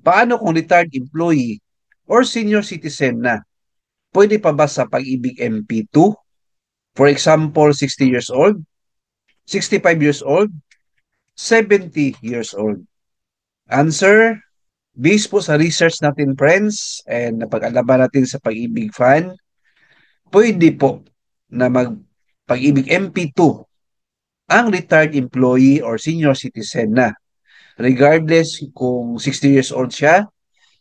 Paano kung retired employee or senior citizen na? Pwede pa ba sa Pag-ibig MP2? For example, 60 years old, 65 years old, 70 years old. Answer, based po sa research natin, friends, and napag-alaman natin sa Pag-ibig Fan, pwede po na Pag-ibig MP2 ang retired employee or senior citizen na. Regardless kung 60 years old siya,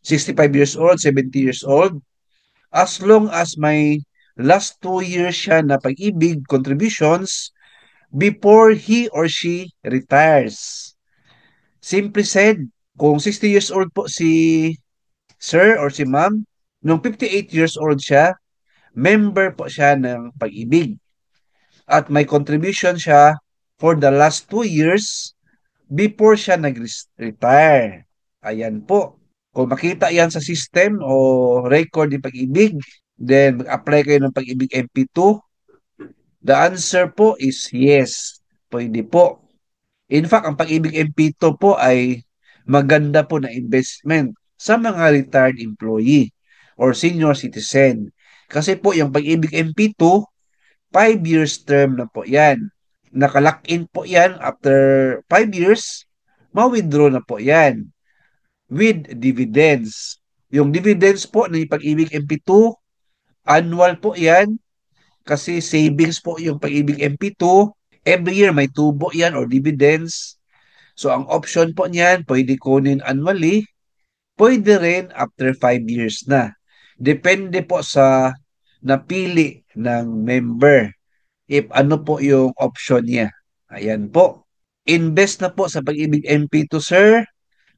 65 years old, 70 years old, as long as may last 2 years siya na Pag-ibig contributions before he or she retires. Simply said, kung 60 years old po si sir or si ma'am, nung 58 years old siya, member po siya ng Pag-ibig. At may contribution siya for the last 2 years before siya nag-retire. Ayan po. Kung makita yan sa system o record ng Pag-ibig, then mag-apply kayo ng Pag-ibig MP2, the answer po is yes. Pwede po. In fact, ang Pag-ibig MP2 po ay maganda po na investment sa mga retired employee or senior citizen. Kasi po yung Pag-ibig MP2, 5 years term na po yan. Nakalock-in po yan after 5 years, ma-withdraw na po yan with dividends. Yung dividends po ng Pag-ibig MP2, annual po yan kasi savings po yung Pag-ibig MP2. Every year may tubo yan or dividends. So ang option po niyan, pwede kunin annually, pwede rin after 5 years na. Depende po sa napili ng member if ano po yung option niya. Ayan po. Invest na po sa Pag-ibig MP2, sir.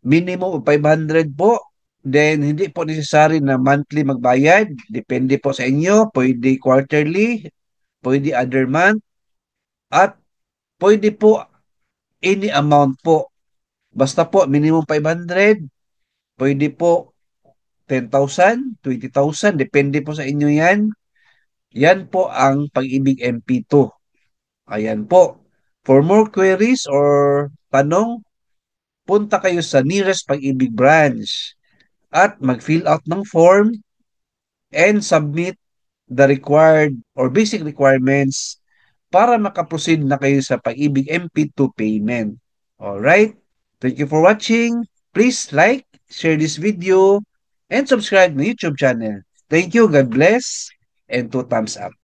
Minimum of 500 po. Then, hindi po necessary na monthly magbayad. Depende po sa inyo. Pwede quarterly, pwede other month, at pwede po any amount po. Basta po, minimum 500, pwede po 10,000, 20,000, depende po sa inyo yan. Yan po ang Pag-ibig MP2. Ayan po. For more queries or tanong, punta kayo sa nearest Pag-ibig branch at mag-fill out ng form and submit the required or basic requirements para makaproceed na kayo sa Pag-ibig MP2 payment. Alright? Thank you for watching. Please like, share this video, and subscribe na YouTube channel. Thank you. God bless. And 2 thumbs up.